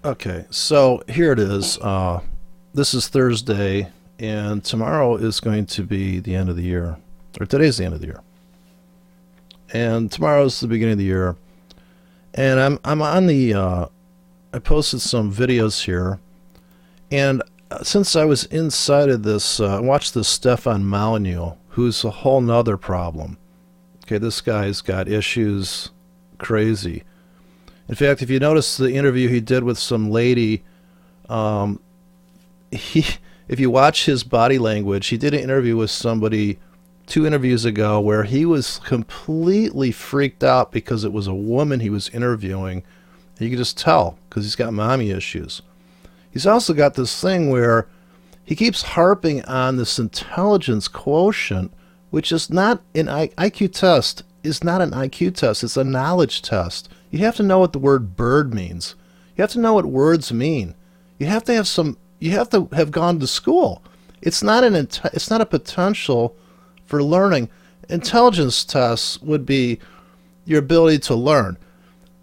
Okay, so here it is. This is Thursday, and tomorrow is going to be the end of the year, or today's the end of the year, and tomorrow's the beginning of the year. And I'm on the. I posted some videos here, and since I was inside of this, I watched this Stefan Molyneux, who's a whole nother problem. Okay, this guy's got issues, crazy. In fact, if you notice the interview he did with some lady, um, he if you watch his body language, he did an interview with somebody 2 interviews ago where he was completely freaked out because it was a woman he was interviewing. And you could just tell because he's got mommy issues. He's also got this thing where he keeps harping on this intelligence quotient, which is not an IQ test, is not an IQ test. It's a knowledge test. You have to know what the word bird means. You have to know what words mean. You have to have some. You have to have gone to school. It's not a potential for learning. Intelligence tests would be your ability to learn.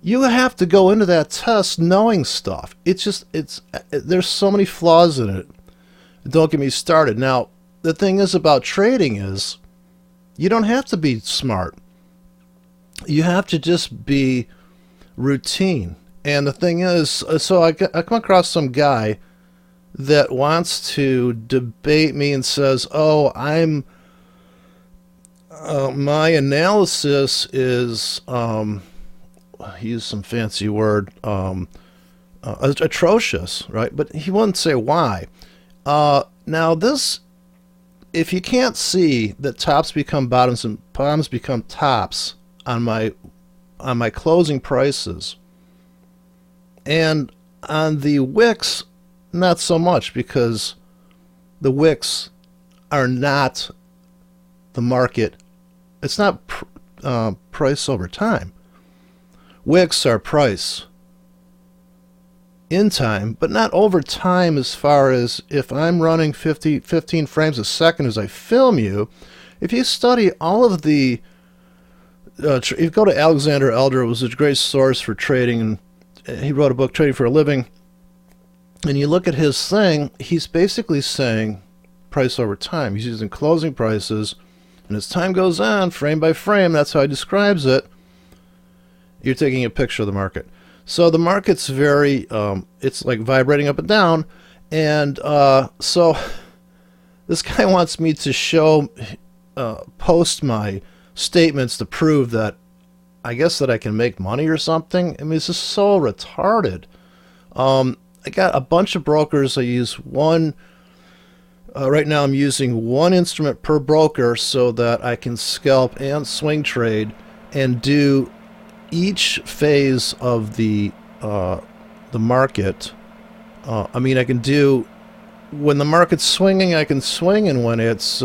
You have to go into that test knowing stuff. It's there's so many flaws in it. Don't get me started. Now, the thing is about trading is you don't have to be smart. You have to just be routine. And the thing is, I come across some guy that wants to debate me and says, "Oh, my analysis is he used some fancy word, atrocious, right?" But he wouldn't say why. Now this, if you can't see that tops become bottoms and bottoms become tops on my closing prices, and on the wicks, not so much because the wicks are not the market. It's not price over time. Wicks are price in time, but not over time. As far as if I'm running 15 frames a second as I film you, if you study all of the if you go to Alexander Elder, it was a great source for trading, and he wrote a book, Trading for a Living. And you look at his thing, he's basically saying price over time. He's using closing prices, and as time goes on, frame by frame, that's how he describes it, you're taking a picture of the market. So the market's very, it's like vibrating up and down, and so this guy wants me to post my statements to prove that I guess that I can make money or something. I mean, it's just so retarded. I got a bunch of brokers. I use one. Right now I'm using one instrument per broker so that I can scalp and swing trade and do each phase of the market. I mean, I can do when the market's swinging, I can swing, and when it's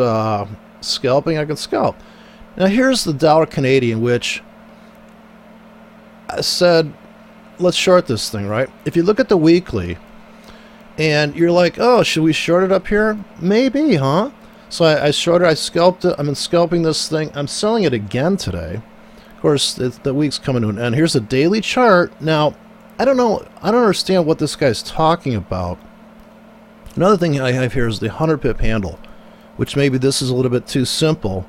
scalping, I can scalp. Now here's the dollar Canadian, which I said, let's short this thing, right? If you look at the weekly, and you're like, oh, should we short it up here? Maybe, huh? So I shorted, I scalped it. I'm scalping this thing. I'm selling it again today. Of course, the week's coming to an end. Here's a daily chart. Now, I don't know. I don't understand what this guy's talking about. Another thing I have here is the 100 pip handle, which maybe this is a little bit too simple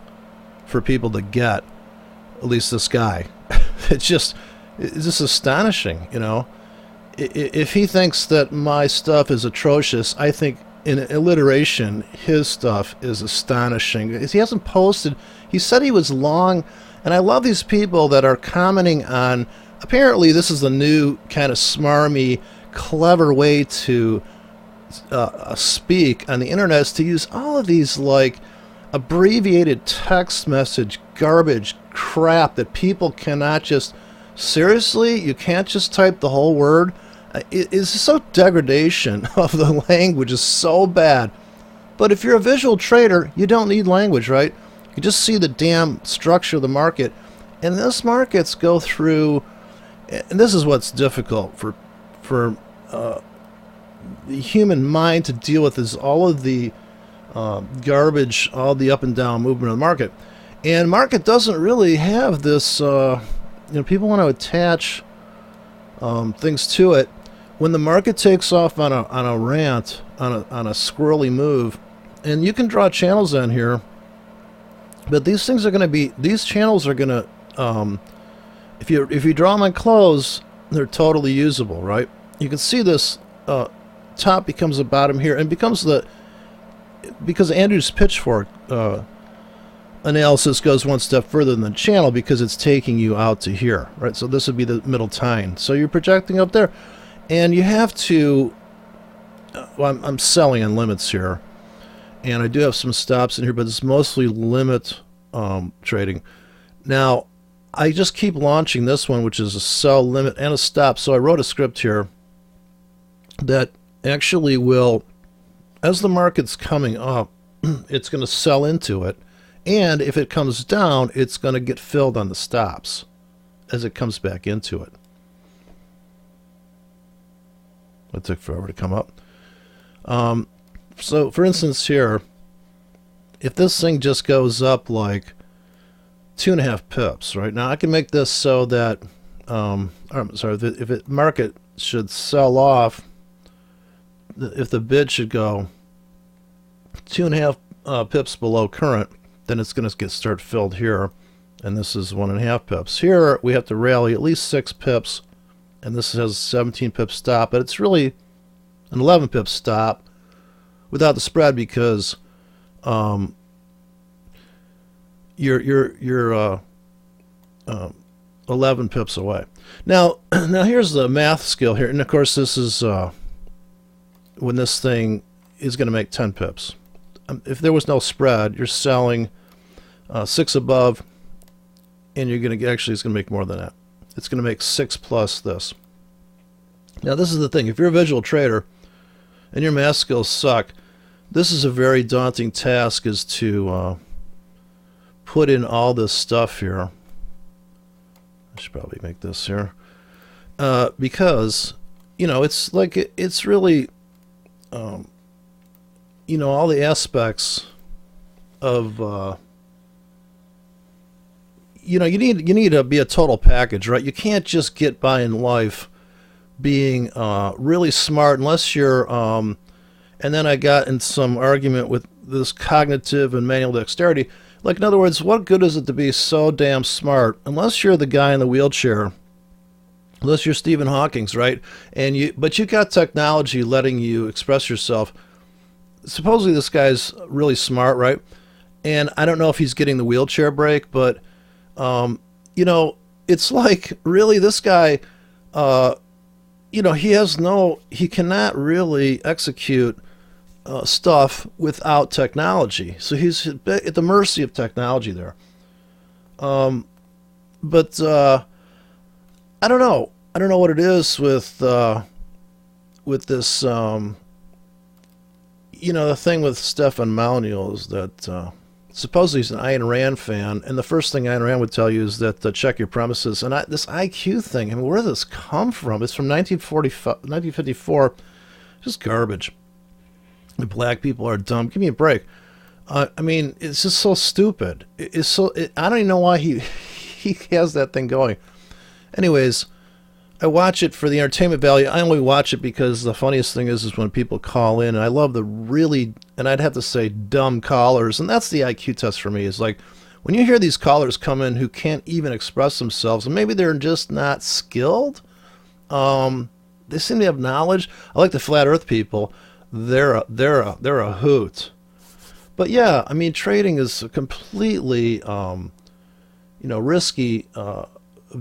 for people to get. At least this guy. It's just astonishing, you know. If he thinks that my stuff is atrocious, I think in alliteration, his stuff is astonishing. He hasn't posted. He said he was long, and I love these people that are commenting on. Apparently, this is the new kind of smarmy, clever way to speak on the internet, is to use all of these like abbreviated text message garbage crap that people cannot just. Seriously, you can't just type the whole word. It's so degradation of the language is so bad. But if you're a visual trader, you don't need language, right? You just see the damn structure of the market. And this markets go through, and this is what's difficult for the human mind to deal with, is all of the garbage, all the up and down movement of the market. And market doesn't really have this. People want to attach things to it, when the market takes off on a rant, on a squirrely move, and you can draw channels on here, but these things are going to be, these channels are going to, if you draw them on close, they're totally usable, right? You can see this top becomes the bottom here, and becomes the, because Andrew's pitchfork analysis goes one step further than the channel, because it's taking you out to here, right? So this would be the middle tine. So you're projecting up there, and you have to, well, I'm selling on limits here, and I do have some stops in here, but it's mostly limit trading. Now, I just keep launching this one, which is a sell, limit, and a stop. So I wrote a script here that actually will, as the market's coming up, it's going to sell into it. And if it comes down, it's going to get filled on the stops as it comes back into it. It took forever to come up. So, for instance, here, if this thing just goes up like 2.5 pips, right? Now, I can make this so that, I'm sorry, if it market should sell off, if the bid should go 2.5 pips below current, then it's going to start filled here, and this is 1.5 pips. Here we have to rally at least 6 pips, and this has a 17 pip stop, but it's really an 11 pip stop without the spread, because you're 11 pips away. Now here's the math skill here, and of course this is when this thing is going to make 10 pips. If there was no spread, you're selling 6 above, and you're going to get, actually it's going to make more than that. It's going to make 6 plus this. Now this is the thing, if you're a visual trader and your math skills suck, this is a very daunting task, is to put in all this stuff here. I should probably make this here, because you know, it's like it's really you know, all the aspects of you know, you need to be a total package, right? You can't just get by in life being really smart unless you're and then I got in some argument with this cognitive and manual dexterity. Like, in other words, what good is it to be so damn smart unless you're the guy in the wheelchair, unless you're Stephen Hawking's, right? But you got technology letting you express yourself. Supposedly this guy's really smart, right? And I don't know if he's getting the wheelchair break, but you know, it's like, really, this guy, you know, he cannot really execute stuff without technology. So he's at the mercy of technology there. But I don't know. I don't know what it is with this. You know, the thing with Stefan Malniel is that supposedly he's an Ayn Rand fan, and the first thing Ayn Rand would tell you is that check your premises. And this IQ thing, I mean, where does this come from? It's from 1954. Just garbage. The black people are dumb. Give me a break. I mean, it's just so stupid. I don't even know why he has that thing going. Anyways, I watch it for the entertainment value. I only watch it because the funniest thing is when people call in, and I love the really, and I'd have to say, dumb callers, and that's the IQ test for me. Is like when you hear these callers come in who can't even express themselves, and maybe they're just not skilled. They seem to have knowledge. I like the flat Earth people. They're a hoot. But yeah, I mean, trading is a completely you know, risky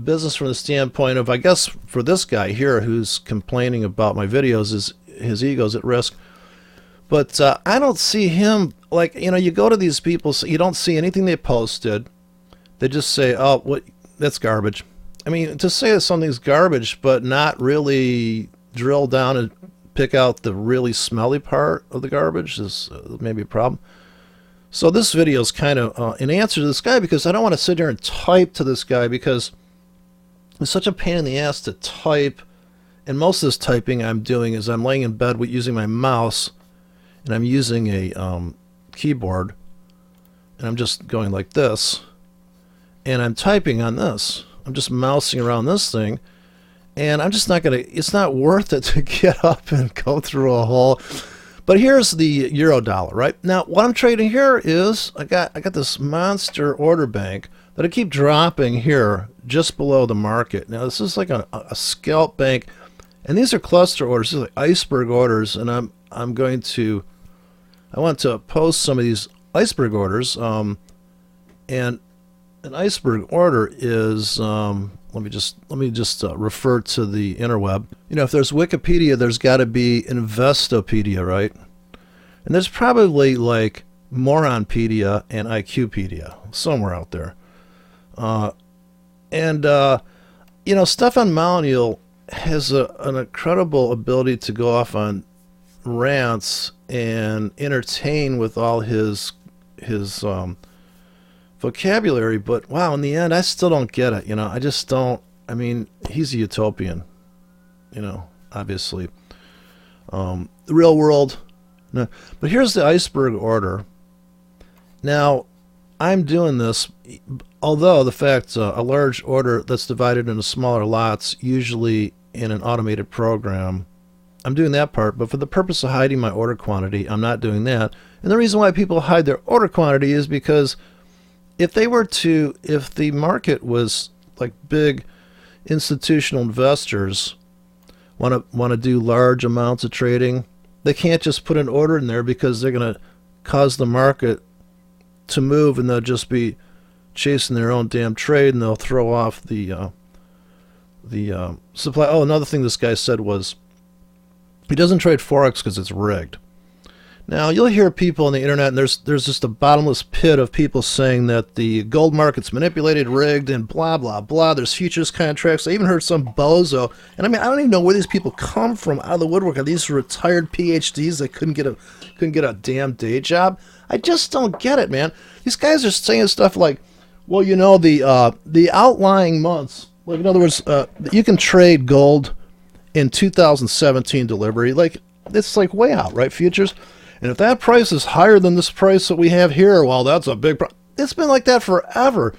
business from the standpoint of, I guess, for this guy here who's complaining about my videos, is his ego's at risk. But I don't see him, like, you know, you go to these people, so you don't see anything they posted. They just say, oh, what, that's garbage. I mean, to say that something's garbage but not really drill down and pick out the really smelly part of the garbage is maybe a problem. So this video is kind of an answer to this guy, because I don't want to sit here and type to this guy, because it's such a pain in the ass to type. And most of this typing I'm doing is I'm laying in bed with using my mouse, and I'm using a keyboard, and I'm just going like this, and I'm typing on this. I'm just mousing around this thing, And I'm just not going to, it's not worth it to get up and go through a whole. But here's the euro dollar, right? Now, what I'm trading here is I got this monster order bank that I keep dropping here just below the market. Now, this is like a scalp bank, and these are cluster orders. These are like iceberg orders, and I want to post some of these iceberg orders. And an iceberg order is let me just refer to the interweb. You know, if there's Wikipedia, there's got to be Investopedia, right? And there's probably like Moronpedia and IQpedia somewhere out there. You know, Stefan Molyneux has an incredible ability to go off on rants and entertain with all his vocabulary, but wow, in the end, I still don't get it. You know, I just don't. I mean, he's a utopian. You know, obviously, the real world. No, but here's the iceberg order. Now, I'm doing this, although the fact a large order that's divided into smaller lots, usually in an automated program, I'm doing that part. But for the purpose of hiding my order quantity, I'm not doing that. And the reason why people hide their order quantity is because if the market was like big institutional investors want to do large amounts of trading, they can't just put an order in there because they're going to cause the market to move, and they'll just be chasing their own damn trade, and they'll throw off the supply. Oh, another thing this guy said was he doesn't trade Forex because it's rigged. Now, you'll hear people on the internet, and there's just a bottomless pit of people saying that the gold market's manipulated, rigged, and blah, blah, blah. There's futures contracts. I even heard some bozo. And I mean, I don't even know where these people come from out of the woodwork. Are these retired PhDs that couldn't get a damn day job? I just don't get it, man. These guys are saying stuff like, well, you know, the outlying months, like in other words, you can trade gold in 2017 delivery. Like, it's like way out, right? Futures. And if that price is higher than this price that we have here, well, that's a big price. It's been like that forever.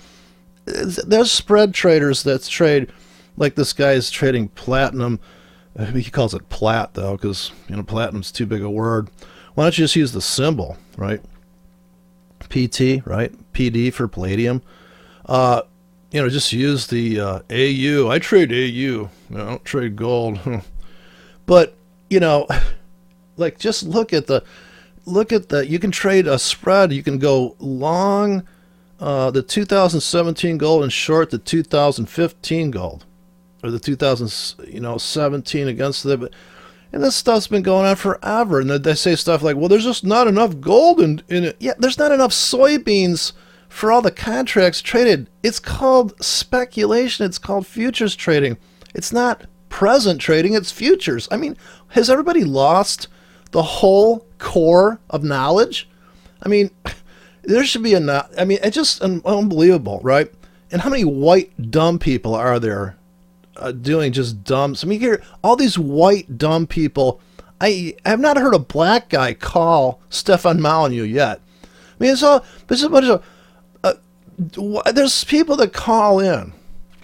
There's spread traders that trade, like this guy is trading platinum. He calls it plat, though, because, you know, platinum's too big a word. Why don't you just use the symbol, right? PT, right? PD for palladium. You know, just use the AU. I trade AU. I don't trade gold. But, you know, like, just look at the, you can trade a spread. You can go long the 2017 gold and short the 2015 gold, or the 2017 against the, and this stuff's been going on forever. And they say stuff like, well, there's just not enough gold in it. Yeah, there's not enough soybeans for all the contracts traded. It's called speculation. It's called futures trading. It's not present trading. It's futures. I mean, has everybody lost the whole core of knowledge? I mean, there should be I mean, it's just unbelievable, right? And how many white dumb people are there doing just dumb? I mean, here, all these white dumb people. I have not heard a black guy call Stefan Molyneux yet. I mean, it's just a bunch of, there's people that call in.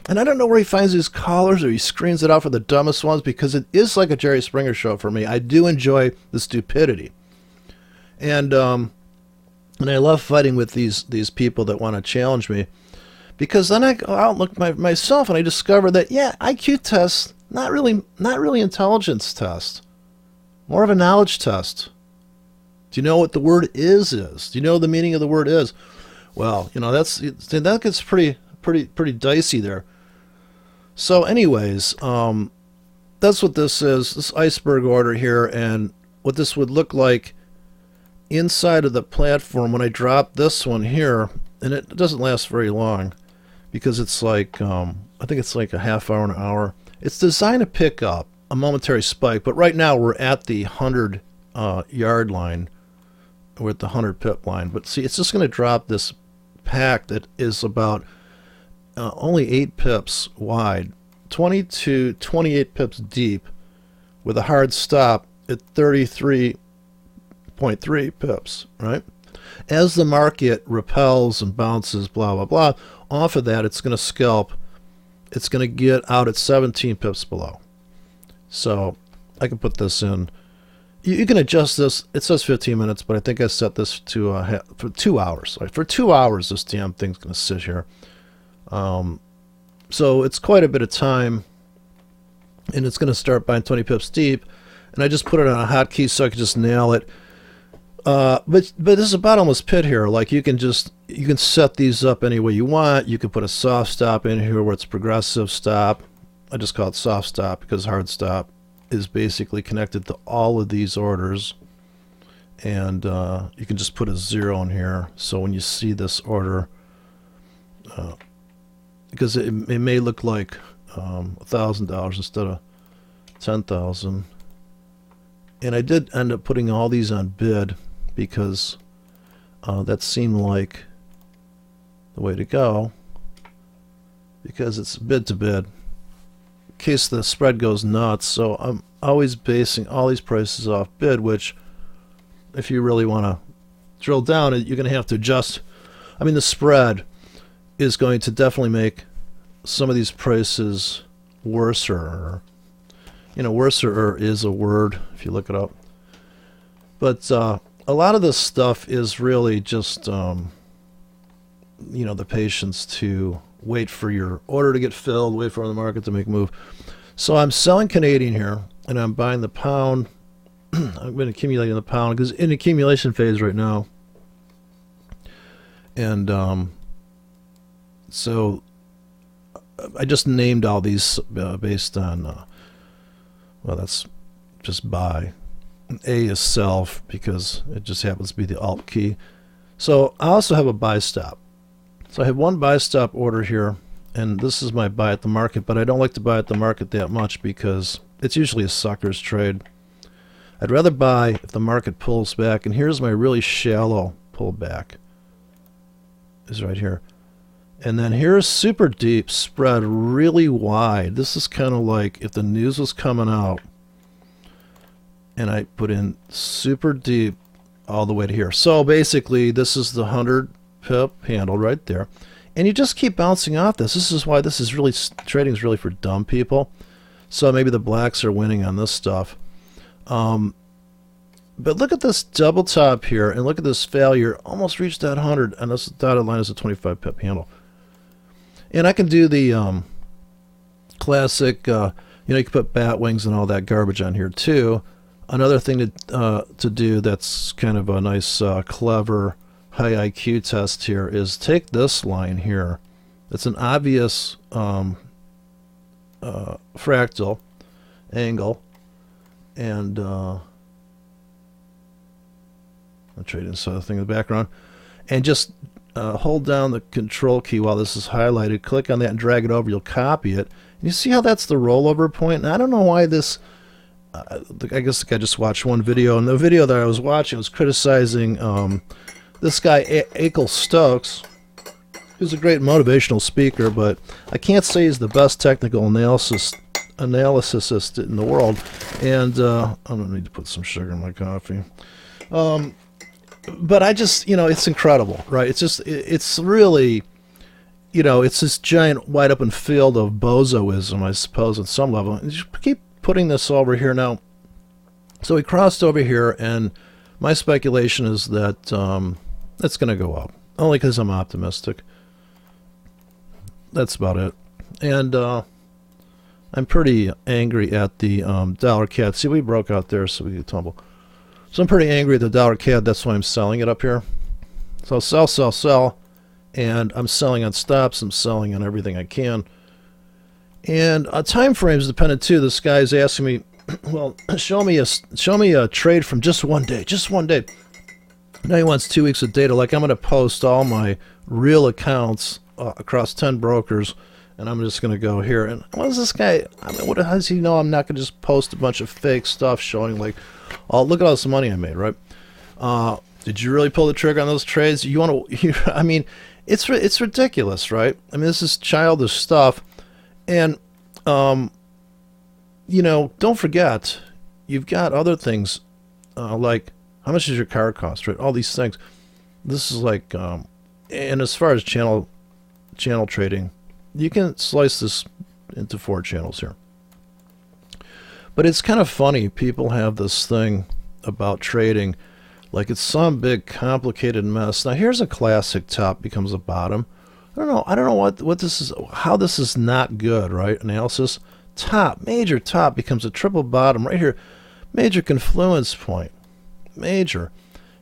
And I don't know where he finds these callers, or he screens it out for the dumbest ones, because it is like a Jerry Springer show for me. I do enjoy the stupidity. And I love fighting with these people that want to challenge me, because then I go out and look myself, and I discover that, yeah, IQ test, not really intelligence test, more of a knowledge test. Do you know what the word is? Do you know the meaning of the word is? Well, you know, that gets pretty dicey there. So anyways, that's what this is, this iceberg order here, and what this would look like inside of the platform when I drop this one here. And it doesn't last very long, because it's like, I think it's like a half hour, an hour. It's designed to pick up a momentary spike, but right now we're at the 100 yard line. We're at the 100 pip line. But see, it's just going to drop this pack that is about only 8 pips wide, 20 to 28 pips deep, with a hard stop at 33.3 pips, right? As the market repels and bounces, blah, blah, blah, off of that, it's going to scalp it's going to get out at 17 pips below. So I can put this in. You can adjust this. It says 15 minutes, but I think I set this to for 2 hours. Right? For 2 hours, this damn thing's going to sit here. So it's quite a bit of time, and it's going to start buying 20 pips deep. And I just put it on a hotkey so I can just nail it. But this is a bottomless pit here. Like you can set these up any way you want. You can put a soft stop in here where it's progressive stop. I just call it soft stop because hard stop is basically connected to all of these orders. And you can just put a 0 in here. So when you see this order, because it may look like $1,000 instead of 10,000. And I did end up putting all these on bid because that seemed like the way to go, because it's bid to bid in case the spread goes nuts. So I'm always basing all these prices off bid, which if you really want to drill down, you're going to have to adjust. I mean, the spread is going to definitely make some of these prices worser. You know, worser is a word if you look it up. But a lot of this stuff is really just, you know, the patience to wait for your order to get filled, wait for the market to make a move. So I'm selling Canadian here, and I'm buying the pound. I've been accumulating the pound because in accumulation phase right now. And so I just named all these based on, well, that's just buy. A is sell because it just happens to be the alt key. So I also have a buy stop. So I have one buy stop order here, and this is my buy at the market, but I don't like to buy at the market that much because it's usually a sucker's trade. I'd rather buy if the market pulls back, and here's my really shallow pullback. Is right here. And then here's super deep spread, really wide. This is kind of like if the news was coming out and I put in super deep all the way to here. So basically this is the 100 pip handle right there. And you just keep bouncing off this. This is why this is really, trading is really for dumb people. So maybe the blacks are winning on this stuff. But look at this double top here, and look at this failure. Almost reached that 100, and this dotted line is a 25 pip handle. And I can do the classic, you know, you can put bat wings and all that garbage on here too. Another thing to do that's kind of a nice, clever, high IQ test here is take this line here. It's an obvious fractal angle, and I'll trade inside the thing in the background, and just hold down the control key while this is highlighted, click on that and drag it over. You'll copy it, and you see how that's the rollover point. And I don't know why this, I guess the guy just watched one video, and the video that I was watching was criticizing this guy Akel Stokes, who's a great motivational speaker, but I can't say he's the best technical analysist in the world. And I'm gonna need to put some sugar in my coffee. But I just, you know, it's incredible, right? It's just, it's really, you know, it's this giant wide open field of bozoism, I suppose, at some level. And you keep putting this over here now. So we crossed over here, and my speculation is that it's going to go up, only because I'm optimistic. That's about it. And I'm pretty angry at the dollar CAD. See, we broke out there, so we could tumble. So I'm pretty angry at the dollar CAD. That's why I'm selling it up here. So sell, sell, sell. And I'm selling on stops. I'm selling on everything I can. And time frames dependent too. This guy's asking me, well, show me a trade from just one day. Just one day. Now he wants 2 weeks of data. Like, I'm going to post all my real accounts across 10 brokers. And I'm just going to go here. And what is this guy? I mean, how does he know I'm not going to just post a bunch of fake stuff showing, like, oh, look at all this money I made, right? Did you really pull the trigger on those trades? You want to? I mean, it's ridiculous, right? I mean, this is childish stuff. And you know, don't forget, you've got other things like how much does your car cost, right? All these things. This is like, and as far as channel trading, You can slice this into 4 channels here. But it's kind of funny. People have this thing about trading like it's some big complicated mess. Now here's a classic top becomes a bottom. I don't know what this is, how this is not good, right? Analysis. Top, major top becomes a triple bottom right here. Major confluence point. Major.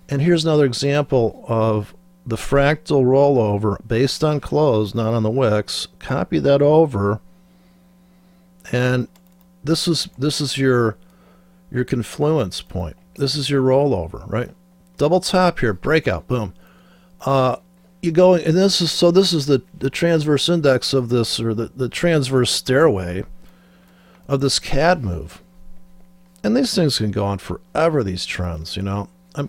And here's another example of the fractal rollover based on close, not on the wicks. Copy that over. And this is your confluence point. This is your rollover, right? Double top here, breakout, boom. You go, and this is the transverse index of this, or the transverse stairway of this CAD move. And these things can go on forever, these trends, you know. I'm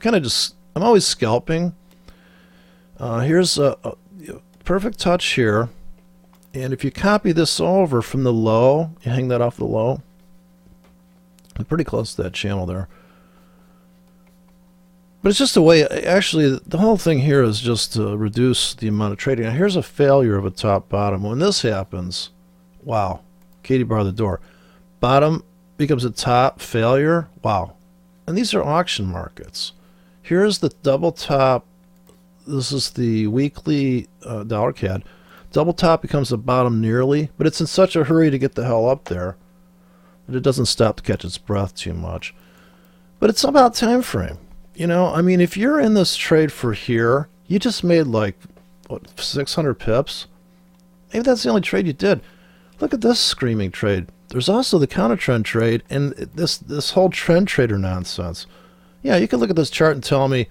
always scalping. Here's a perfect touch here. And if you copy this over from the low, you hang that off the low. I'm pretty close to that channel there. But it's just a way, actually, the whole thing here is just to reduce the amount of trading. Now, here's a failure of a top bottom. When this happens, wow, Katie bar the door. Bottom becomes a top, failure, wow. And these are auction markets. Here's the double top. This is the weekly dollar CAD. Double top becomes a bottom nearly, but it's in such a hurry to get the hell up there that it doesn't stop to catch its breath too much. But it's about time frame. You know, I mean, if you're in this trade for here, you just made like, what, 600 pips? Maybe that's the only trade you did. Look at this screaming trade. There's also the counter trend trade and this whole trend trader nonsense. Yeah, you can look at this chart and tell me,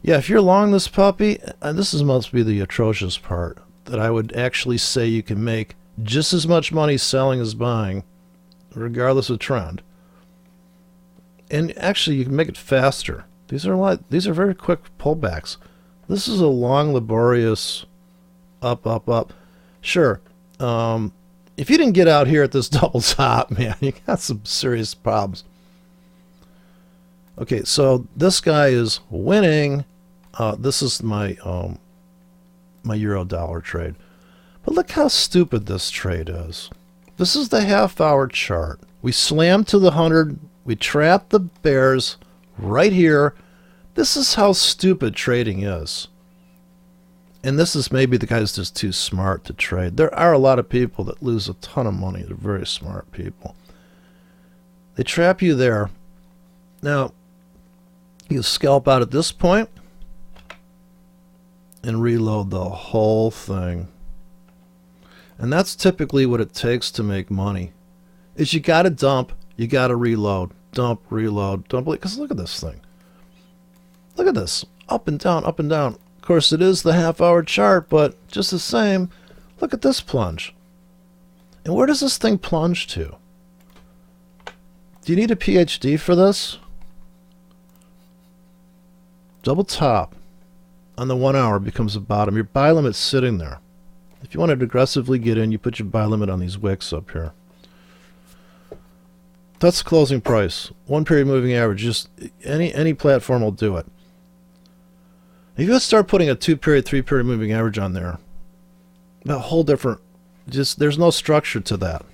yeah, if you're long this puppy, and this must be the atrocious part, that I would actually say you can make just as much money selling as buying, regardless of trend. And actually, you can make it faster. These are very quick pullbacks. This is a long, laborious up, up, up. Sure. If you didn't get out here at this double top, man, you got some serious problems. Okay, so this guy is winning. This is my my euro dollar trade. But look how stupid this trade is. This is the half-hour chart. We slammed to the 100. We trapped the bears right here. This is how stupid trading is. And this is maybe the guy's just too smart to trade. There are a lot of people that lose a ton of money. They're very smart people. They trap you there. Now, you scalp out at this point and reload the whole thing. And that's typically what it takes to make money. Is you got to dump, you got to reload. Dump, reload, dump. Because look at this thing. Look at this. Up and down, up and down. Of course, it is the half-hour chart, but just the same, look at this plunge. And where does this thing plunge to? Do you need a PhD for this? Double top on the 1 hour becomes a bottom. Your buy limit's sitting there. If you want to aggressively get in, you put your buy limit on these wicks up here. That's the closing price. 1 period moving average. Just any platform will do it. If you start putting a 2 period, 3 period moving average on there, a whole different, there's no structure to that.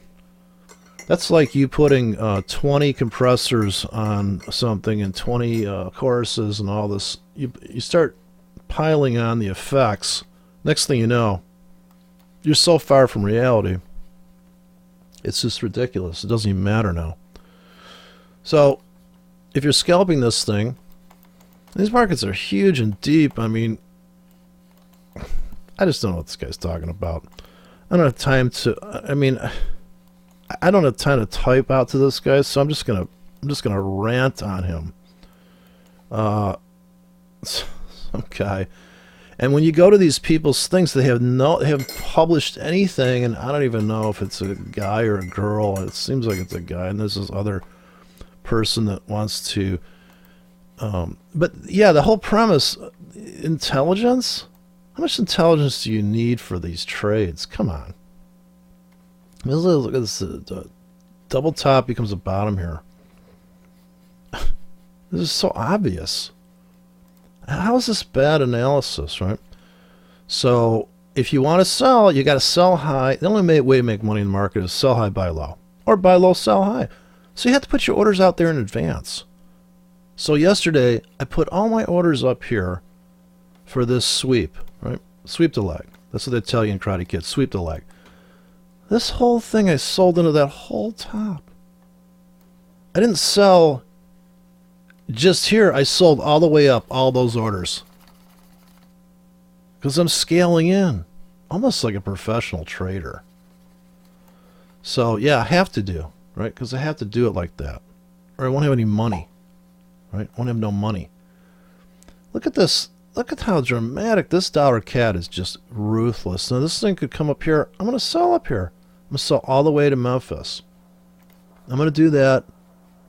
That's like you putting 20 compressors on something and 20 choruses and all this. You start piling on the effects. Next thing you know, you're so far from reality. It's just ridiculous. It doesn't even matter now. So, if you're scalping this thing, these markets are huge and deep. I mean, I just don't know what this guy's talking about. I don't have time to. I mean, I don't have time to type out to this guy, so I'm just gonna rant on him. Some guy. And when you go to these people's things, they haven't published anything, and I don't even know if it's a guy or a girl. It seems like it's a guy, and there's this other person that wants to. But yeah, the whole premise, intelligence. How much intelligence do you need for these trades? Come on. Look at this. Double top becomes a bottom here. This is so obvious. How is this bad analysis, right? So if you want to sell, you got to sell high. The only way to make money in the market is sell high, buy low, or buy low, sell high. So you have to put your orders out there in advance. So yesterday, I put all my orders up here for this sweep, right? Sweep the leg. That's what they tell you in Karate Kid, sweep the leg. This whole thing I sold into that whole top. I didn't sell just here. I sold all the way up, all those orders. Because I'm scaling in. Almost like a professional trader. So, yeah, I have to do, right? Because I have to do it like that. Or I won't have any money. Right? I won't have no money. Look at this. Look at how dramatic this dollar CAD is, just ruthless. Now this thing could come up here. I'm going to sell up here. I'm going to sell all the way to Memphis. I'm going to do that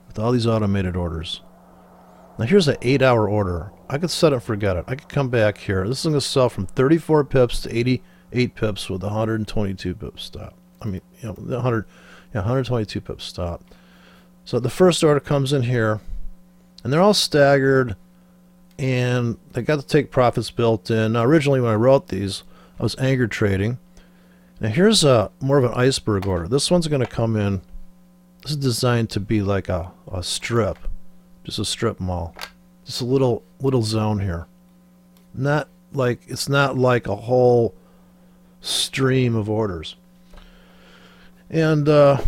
with all these automated orders. Now here's an 8-hour order. I could set it and forget it. I could come back here. This is going to sell from 34 pips to 88 pips with 122 pips stop. I mean, 122 pips stop. So the first order comes in here, and they're all staggered. And they got the take profits built in. Now, originally when I wrote these, I was anchor trading. Now, here's more of an iceberg order. This one's going to come in. This is designed to be like a strip, just a strip mall, just a little zone here. It's not like a whole stream of orders. And I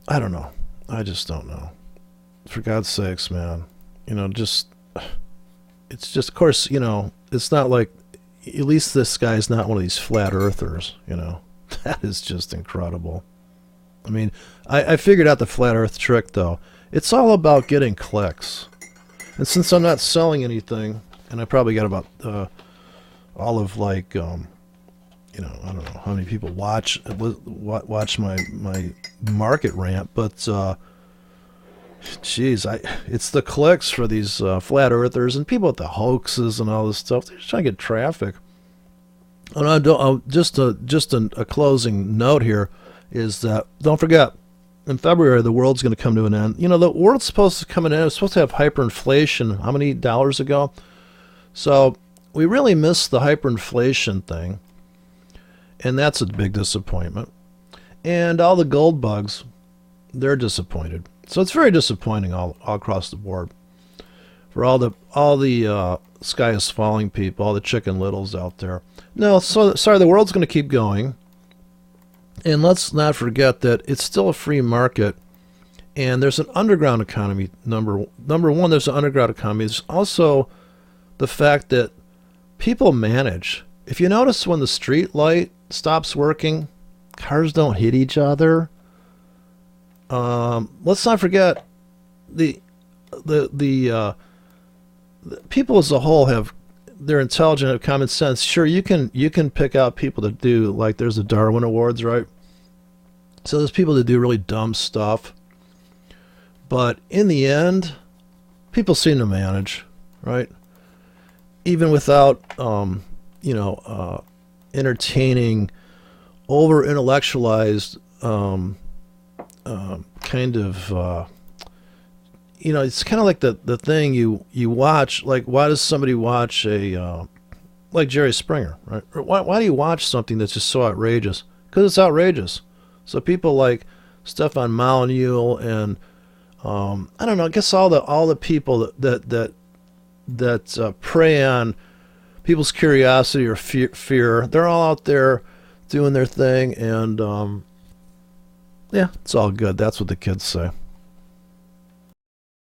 don't know. I just don't know. For God's sakes, man. It's just, of course, it's not like, at least this guy's not one of these flat earthers, That is just incredible. I mean, I figured out the flat earth trick, though. It's all about getting clicks. And since I'm not selling anything, and I probably got about all of I don't know how many people watch my market rant, but geez, it's the clicks for these flat earthers and people with the hoaxes and all this stuff. They're just trying to get traffic. And just a closing note here is that don't forget, in February the world's going to come to an end. The world's supposed to come to an end. It's supposed to have hyperinflation. How many dollars ago? So we really missed the hyperinflation thing, and that's a big disappointment. And all the gold bugs, they're disappointed. So it's very disappointing all across the board for all the sky is falling people, all the Chicken Littles out there. No, so sorry, the world's going to keep going, and let's not forget that it's still a free market, and there's an underground economy. Number one, there's an underground economy. There's also the fact that people manage. If you notice, when the street light stops working, cars don't hit each other. Let's not forget the people as a whole they're intelligent, have common sense. Sure, you can pick out people that do, like, there's the Darwin Awards, right? So there's people that do really dumb stuff, but in the end, people seem to manage, right? Even without entertaining over intellectualized kind of it's kind of like the thing you watch. Like, why does somebody watch like Jerry Springer, right? Or why do you watch something that's just so outrageous? Because it's outrageous. So people like Stefan Molyneux and I don't know, I guess all the people that prey on people's curiosity or fear, they're all out there doing their thing, and yeah, it's all good. That's what the kids say.